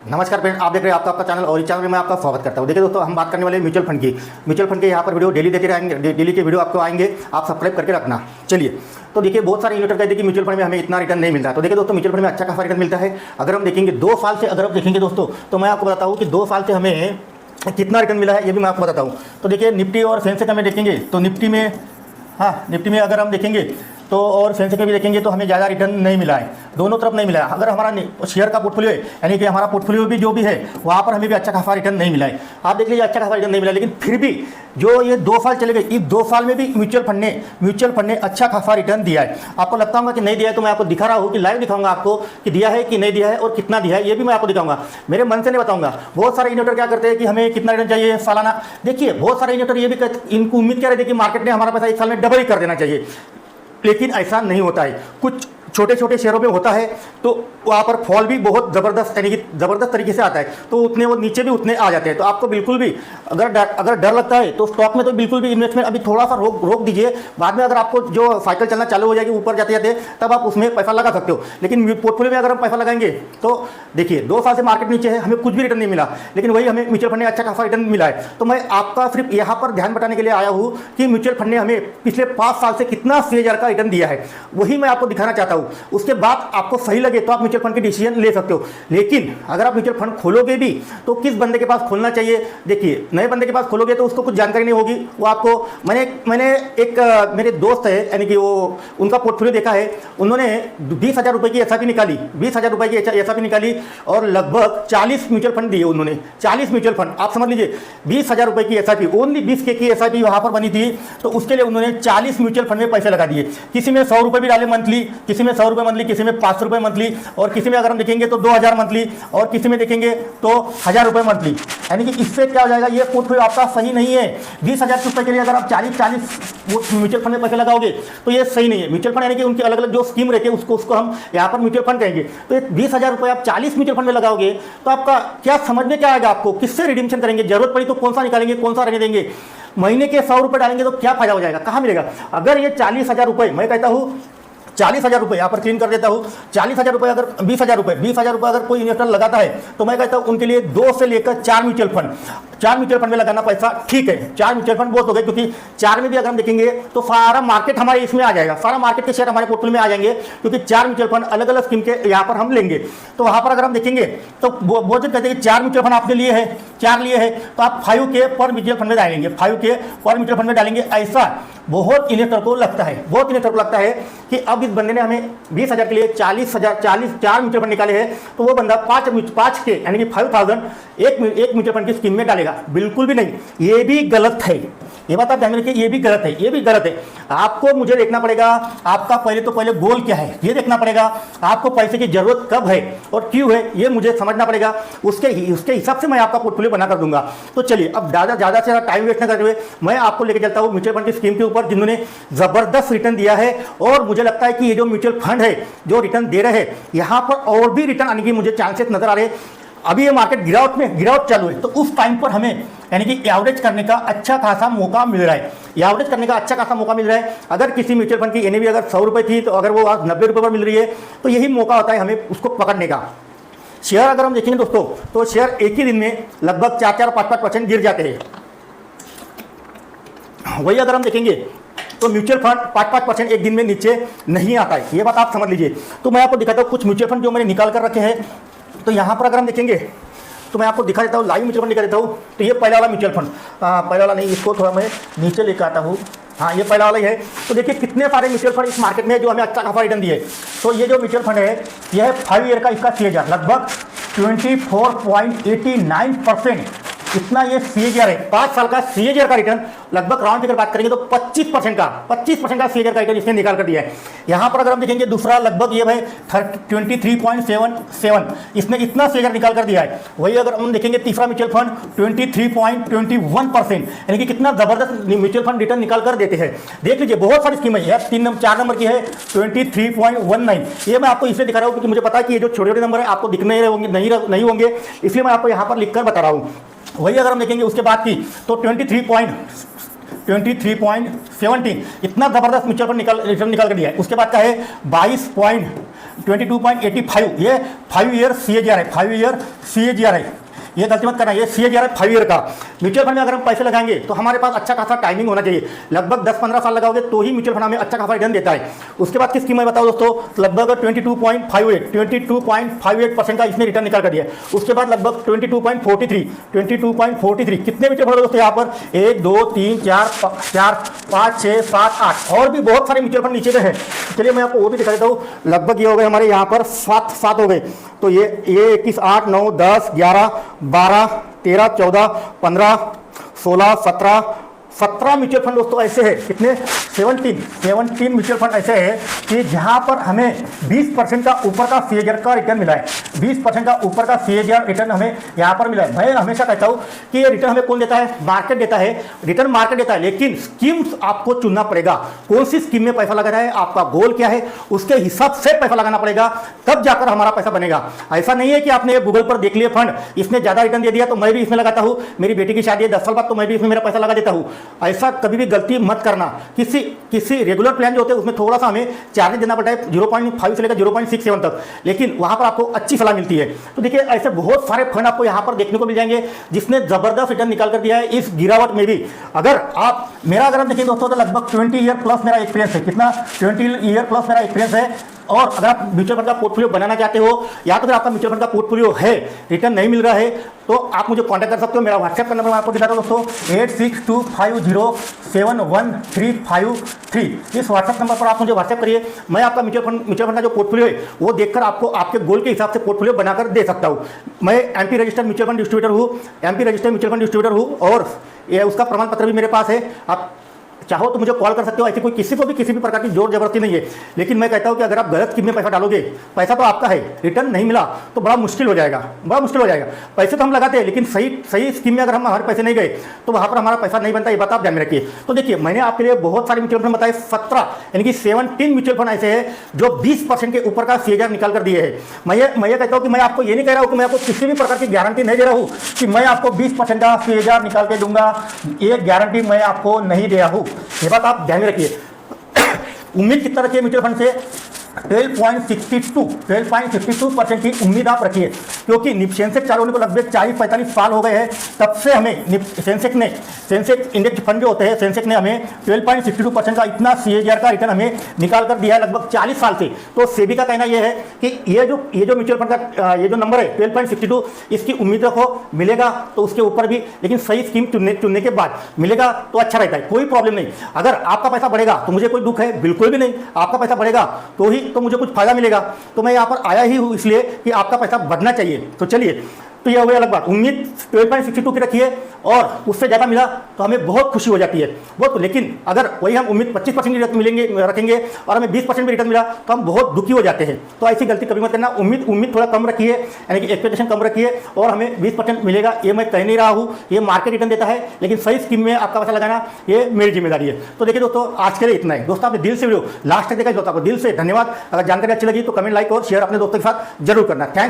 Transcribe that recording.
नमस्कार फ्रेंड, आप देख रहे हैं आपका चैनल और इस चैनल में मैं आपका स्वागत करता हूं। देखिए दोस्तों, हम बात करने वाले म्यूचुअल फंड की। म्यूचुअल फंड के यहाँ पर वीडियो डेली देते रहेंगे, डेली के वीडियो आपको आएंगे, आप सब्सक्राइब करके रखना। चलिए, तो देखिए बहुत सारे इन्वेस्टर कहते हैं कि म्यूचुअल फंड में हमें इतना रिटर्न नहीं मिलता। तो देखिए दोस्तों, म्यूचुअल फंड में अच्छा खासा रिटर्न मिलता है। अगर हम देखेंगे 2 साल से, अगर आप देखेंगे दोस्तों, तो मैं आपको बताता हूँ कि 2 साल से हमें कितना रिटर्न मिला है, ये भी मैं आपको बताता हूँ। तो देखिए निफ्टी और सेंसेक्स में देखेंगे तो निफ्टी में अगर हम देखेंगे तो और सेंसेक्स में भी देखेंगे तो हमें ज़्यादा रिटर्न नहीं मिला है, दोनों तरफ नहीं मिला है। अगर हमारा शेयर का पोर्टफोलियो है, यानी कि हमारा पोर्टफोलियो भी जो भी है वहाँ पर हमें भी अच्छा खासा रिटर्न नहीं मिला है। आप देख लीजिए, अच्छा खासा रिटर्न नहीं मिला, लेकिन फिर भी जो ये 2 साल चले गए, इस 2 साल में भी म्यूचुअल फंड ने अच्छा खासा रिटर्न दिया है। आपको लगता होगा कि नहीं दिया है, तो मैं आपको दिखा रहा हूँ कि लाइव दिखाऊंगा आपको कि दिया है कि नहीं दिया है और कितना दिया है, ये भी मैं आपको दिखाऊंगा। मेरे मन से नहीं बताऊंगा। बहुत सारे इन्वेस्टर क्या करते हैं कि हमें कितना रिटर्न चाहिए सालाना। देखिए बहुत सारे इन्वेस्टर ये भी इनको उम्मीद कर रहे थे कि मार्केट ने हमारा पैसा 1 साल में डबल ही कर देना चाहिए, लेकिन ऐसा नहीं होता है। कुछ छोटे छोटे शेयरों में होता है तो वहाँ पर फॉल भी बहुत ज़बरदस्त, यानी कि ज़बरदस्त तरीके से आता है, तो उतने वो नीचे भी उतने आ जाते हैं। तो आपको बिल्कुल भी अगर डर लगता है तो स्टॉक में तो बिल्कुल भी इन्वेस्टमेंट अभी थोड़ा सा रोक दीजिए। बाद में अगर आपको जो साइकिल चलना चालू हो जाएगी ऊपर जाते जाते, तब आप उसमें पैसा लगा सकते हो। लेकिन पोर्टफोलियो में अगर हम पैसा लगाएंगे तो देखिए 2 साल से मार्केट नीचे है, हमें कुछ भी रिटर्न नहीं मिला, लेकिन वही हमें म्यूचुअल फंड ने अच्छा खासा रिटर्न मिला है। तो मैं आपका सिर्फ यहाँ पर ध्यान बटाने के लिए आया हूँ कि म्यूचुअल फंड ने हमें पिछले 5 साल से कितना 80,000 का रिटर्न दिया है, वही मैं आपको दिखाना चाहता हूँ। उसके बाद आपको सही लगे तो आप म्यूचुअल फंड की डिसीजन ले सकते हो। लेकिन अगर आप म्यूचुअल फंड खोलोगे भी तो किस बंदे के पास खोलना चाहिए। देखिए नए बंदे के पास खोलोगे तो उसको कुछ जानकारी नहीं होगी। वो आपको मैंने एक मेरे दोस्त है, यानी कि वो उनका पोर्टफोलियो देखा है, उन्होंने 20,000 रुपये की एसआईपी निकाली, 20,000 रुपये की एसआईपी निकाली और लगभग 40 म्यूचुअल फंड दिए उन्होंने। 40 म्यूचुअल फंड, आप समझ लीजिए 20,000 रुपये की एसआईपी, ओनली 20K की एसआईपी वहाँ पर बनी थी। तो उसके लिए उन्होंने 40 म्यूचुअल फंड में पैसे लगा दिए। किसी में 100 रुपये भी डाले मंथली, किसी में 100 रुपये मंथली, किसी में 500 रुपये मंथली, और किसी में अगर हम देखेंगे तो 2,000 मंथली, और किसी में देखेंगे तो 1,000 रुपये मंथली। यानी कि इससे क्या हो जाएगा, ये पोर्टफोलियो आपका सही नहीं है। 20,000 रुपये के लिए अगर आप 40 म्यूचुअल फंड में पैसे लगाओगे तो ये सही नहीं है। म्यूचुअल फंड यानी कि उनकी अलग अलग जो स्कीम रहती है उसको हम यहाँ पर म्यूचुअल फंड कहेंगे। तो ये 20,000 रुपये आप 40 म्यूचुअल फंड में लगाओगे तो आपका क्या समझ में क्या आएगा, आपको किससे रिडीम्शन करेंगे, जरूरत पड़ी तो कौन सा निकालेंगे, कौन सा रहने देंगे। महीने के 100 रुपये डालेंगे तो क्या फायदा हो जाएगा, कहाँ मिलेगा। अगर ये 40,000 रुपये, मैं कहता हूँ 40,000 रुपये यहाँ पर क्लीन कर देता हूँ, 40,000 रुपये अगर 20,000 रुपये अगर कोई इन्वेस्टर लगाता है तो मैं कहता हूँ उनके लिए 2 से लेकर 4 म्यूचुअल फंड में लगाना पैसा ठीक है। 4 म्यूचुअल फंड बहुत हो गए, क्योंकि 4 में भी अगर हम देखेंगे तो सारा मार्केट हमारे इसमें आ जाएगा, सारा मार्केट के शेयर हमारे पोर्टफोलियो में आ जाएंगे, क्योंकि 4 म्यूचुअल फंड अलग अलग स्कीम के यहाँ पर हम लेंगे। तो वहाँ पर अगर हम देखेंगे तो बहुत कहते हैं कि 4 म्यूचुअल फंड आपने लिए है, 4 लिए है तो आप 5K पर म्यूचुअल फंड में डालेंगे, 5K पर म्यूचुअल फंड में डालेंगे। ऐसा बहुत इन्वेस्टर को लगता है कि अब इस बंदे ने हमें 20,000 के लिए 4 म्यूचुअल फंड निकाले हैं, तो वो बंदा 5K यानी कि 5,000 एक म्यूचुअल फंड की स्कीम में डालेगा। बिल्कुल भी नहीं, ये भी गलत है। ये बात आप ध्यान में रखिए, ये भी गलत है। आपको मुझे देखना पड़ेगा आपका पहले गोल क्या है, ये देखना पड़ेगा। आपको पैसे की जरूरत कब है और क्यों है, ये मुझे समझना पड़ेगा। उसके हिसाब से मैं आपका पोर्टफोलियो बना कर दूंगा। तो चलिए, अब ज़्यादा से टाइम वेस्ट न करते हुए मैं आपको लेकर चलता हूँ म्यूचुअल फंड की स्कीम के ऊपर, जिन्होंने जबरदस्त रिटर्न दिया है। और मुझे लगता है कि ये जो म्यूचुअल फंड है जो रिटर्न दे रहे हैं, यहाँ पर और भी रिटर्न आने की मुझे चांसेस नजर आ रहे हैं। अभी ये मार्केट गिरावट चालू है, तो उस टाइम पर हमें यानी कि एवरेज करने का अच्छा खासा मौका मिल रहा है। अगर किसी म्यूचुअल फंड की एनएवी अगर 100 रुपये थी, तो अगर वो आज 90 रुपये पर मिल रही है, तो यही मौका होता है हमें उसको पकड़ने का। शेयर अगर हम देखेंगे दोस्तों, तो शेयर एक ही दिन में लगभग 4-5% गिर जाते हैं। वही अगर हम देखेंगे तो म्यूचुअल फंड 5% एक दिन में नीचे नहीं आता है, ये बात आप समझ लीजिए। तो मैं आपको दिखाता हूँ कुछ म्यूचुअल फंड जो मैंने निकाल कर रखे हैं। तो यहाँ पर अगर हम देखेंगे तो मैं आपको दिखा देता हूँ, लाइव म्यूचुअल फंड दिखा देता हूँ। तो ये पहला वाला म्यूचुअल फंड, पहला वाला नहीं, इसको थोड़ा मैं नीचे लेकर आता हूँ। हाँ, ये पहला वाला ही है। तो देखिए कितने सारे म्यूचुअल फंड इस मार्केट में जो हमें अच्छा खासा रिटर्न दिए। तो ये जो म्यूचुअल फंड है, यह है 5 ईयर का, इसका CAGR लगभग 24.89%। इतना ये CAGR है, 5 साल का CAGR का रिटर्न लगभग राउंड फिगर बात करेंगे तो 25% का CAGR का रिटर्न इसने निकाल कर दिया है। यहाँ पर अगर हम देखेंगे दूसरा लगभग ये भाई 23.77, इसने इतना CAGR निकाल कर दिया है। वही अगर हम देखेंगे तीसरा म्यूचुअल फंड 23.21%, यानी कि कितना जबरदस्त म्यूचुअल फंड रिटर्न निकाल कर देते हैं। देख लीजिए बहुत सारी स्कीम है, 4 नंबर की है 23.19। ये मैं आपको इसलिए दिखा रहा हूँ क्योंकि मुझे पता है कि ये जो छोटे नंबर है आपको दिखने नहीं होंगे, इसलिए मैं आपको यहाँ पर लिख कर बता रहा हूँ। वही अगर हम देखेंगे उसके बाद की तो 23.17, इतना जबरदस्त म्यूचुअल फंड रिटर्न निकाल कर दिया है। उसके बाद का है 22. 22.85, ये 5 ईयर CAGR है, 5 ईयर CAGR है, ये गलती मत करना, ये CAGR है 5 ईयर का। म्यूचुअल फंड में अगर हम पैसे लगाएंगे तो हमारे पास अच्छा खासा टाइमिंग होना चाहिए, लगभग 10-15 साल लगाओगे तो ही म्यूचुअल फंड हमें अच्छा खासा रिटर्न देता है। उसके बाद की स्कीम मैं बताऊँ दोस्तों, लगभग 22.58% का इसने रिटर्न निकाल कर दिया। उसके बाद लगभग 22.43 कितने म्यूचुअल फंड दोस्तों यहाँ पर 1 2 3 4 5 6 7 8 और भी बहुत सारे म्यूचुअल फंड नीचे के हैं। चलिए मैं आपको वो भी दिखा देता हूँ। लगभग ये हो गए हमारे यहाँ पर 7 हो गए, तो ये 21 8 9 10 11 12 13 14 15 16 17 म्यूचुअल फंड दोस्तों ऐसे हैं। कितने? 17 म्यूचुअल फंड ऐसे हैं कि जहां पर हमें 20% का ऊपर का CAGR का रिटर्न मिला है। 20% का ऊपर का CAGR रिटर्न हमें यहां पर मिला है। मैं हमेशा कहता हूं कि ये रिटर्न हमें कौन देता है? मार्केट देता है, रिटर्न मार्केट देता है, लेकिन स्कीम्स आपको चुनना पड़ेगा। कौन सी स्कीम में पैसा लगाना है, आपका गोल क्या है, उसके हिसाब से पैसा लगाना पड़ेगा, तब जाकर हमारा पैसा बनेगा। ऐसा नहीं है कि आपने गूगल पर देख लिया फंड, इसने ज्यादा रिटर्न दे दिया तो मैं भी इसमें लगाता हूं, मेरी बेटी की शादी है 10 साल बाद तो मैं भी इसमें मेरा पैसा लगा देता हूं। ऐसा कभी भी गलती मत करना। किसी रेगुलर प्लान जो होते हैं उसमें थोड़ा सा हमें चार्ज देना पड़ता है 0.5 से लेकर 0.67 तक, लेकिन वहां पर आपको अच्छी सलाह मिलती है। तो देखिए ऐसे बहुत सारे फंड आपको यहां पर देखने को मिल जाएंगे जिसने जबरदस्त रिटर्न निकाल कर दिया है इस गिरावट में भी। अगर आप देखें दोस्तों तो लगभग 20 ईयर प्लस मेरा एक्सपीरियंस है। कितना? 20 ईयर प्लस मेरा एक्सपीरियंस है। और अगर आप म्यूचुअल फंड का पोर्टफोलियो बनाना चाहते हो या तो फिर आपका म्यूचुअल फंड का पोर्टफोलियो है, रिटर्न नहीं मिल रहा है, तो आप मुझे कांटेक्ट कर सकते हो। मेरा व्हाट्सएप का नंबर मैं आपको दिखाता हूं दोस्तों, 8625071353। इस व्हाट्सएप नंबर पर आप मुझे व्हाट्सएप करिए। मैं आपका म्यूचुअल फंड का जो पोर्टफोलियो है वो देखकर आपको आपके गोल के हिसाब से पोर्टफोलियो बनाकर दे सकता हूँ। मैं MP registered mutual fund distributor हूँ और उसका प्रमाण पत्र भी मेरे पास है। आप चाहो तो मुझे कॉल कर सकते हो। ऐसे कोई किसी भी प्रकार की जोर जबरदस्ती नहीं है, लेकिन मैं कहता हूं कि अगर आप गलत स्कीम में पैसा डालोगे, पैसा तो आपका है, रिटर्न नहीं मिला तो बड़ा मुश्किल हो जाएगा। पैसे तो हम लगाते हैं, लेकिन सही स्कीम में अगर हम हमारे पैसे नहीं गए तो वहां पर हमारा पैसा नहीं बनता। ये बात आप ध्यान में रखिए। तो देखिए मैंने आपके लिए बहुत सारे म्यूचुअल फंड बताए, 17 यानी कि 17 म्यूचुअल फंड ऐसे हैं जो 20% के ऊपर का CAGR निकाल कर दिए हैं। मैं ये कहता हूँ कि मैं आपको ये नहीं कह रहा हूँ कि मैं आपको किसी भी प्रकार की गारंटी नहीं दे रहा हूँ कि मैं आपको 20% का CAGR निकाल के दूंगा। ये गारंटी मैं आपको नहीं दे रहा हूँ, ये बात आप ध्यान में रखिए। उम्मीद कितना रखिए म्यूचुअल फंड से? 12.62% की उम्मीद आप रखिए, क्योंकि सेंसेक्स चालू होने को लगभग 40-45 साल हो गए हैं। तब से हमें सेंसेक्स इंडेक्स फंड जो होते हैं, सेंसेक्स ने हमें 12.62% का इतना CAGR का रिटर्न हमें निकाल कर दिया है लगभग 40 साल से। तो सेबी का कहना यह है कि ये जो म्यूचुअल फंड का ये जो नंबर है 12.62, इसकी उम्मीद रखो, मिलेगा तो उसके ऊपर भी, लेकिन सही स्कीम चुनने के बाद मिलेगा तो अच्छा रहता है, कोई प्रॉब्लम नहीं। अगर आपका पैसा बढ़ेगा तो मुझे कोई दुख है? बिल्कुल भी नहीं। आपका पैसा बढ़ेगा तो मुझे कुछ फायदा मिलेगा, तो मैं यहाँ पर आया ही हूँ इसलिए कि आपका पैसा बढ़ना चाहिए। तो चलिए, तो यह हो गया अलग बात। उम्मीद 12.62 की रखिए और उससे ज़्यादा मिला तो हमें बहुत खुशी हो जाती है बहुत। लेकिन अगर वही हम उम्मीद 25% रखेंगे और हमें 20% भी रिटर्न मिला तो हम बहुत दुखी हो जाते हैं। तो ऐसी गलती कभी मत करना। उम्मीद थोड़ा कम रखिए, यानी कि एक्सपेक्टेशन कम रखिए, और हमें 20% मिलेगा ये मैं कह नहीं रहा हूँ, ये मार्केट रिटर्न देता है, लेकिन सही स्कीम में आपका पैसा लगाना ये मेरी जिम्मेदारी है। तो देखिए दोस्तों, आज के लिए इतना है। दोस्तों आपने दिल से वीडियो लास्ट तक देखा, दोस्तों आपको दिल से धन्यवाद। अगर जानकारी अच्छी लगी तो कमेंट, लाइक और शेयर अपने दोस्तों के साथ जरूर करना। थैंक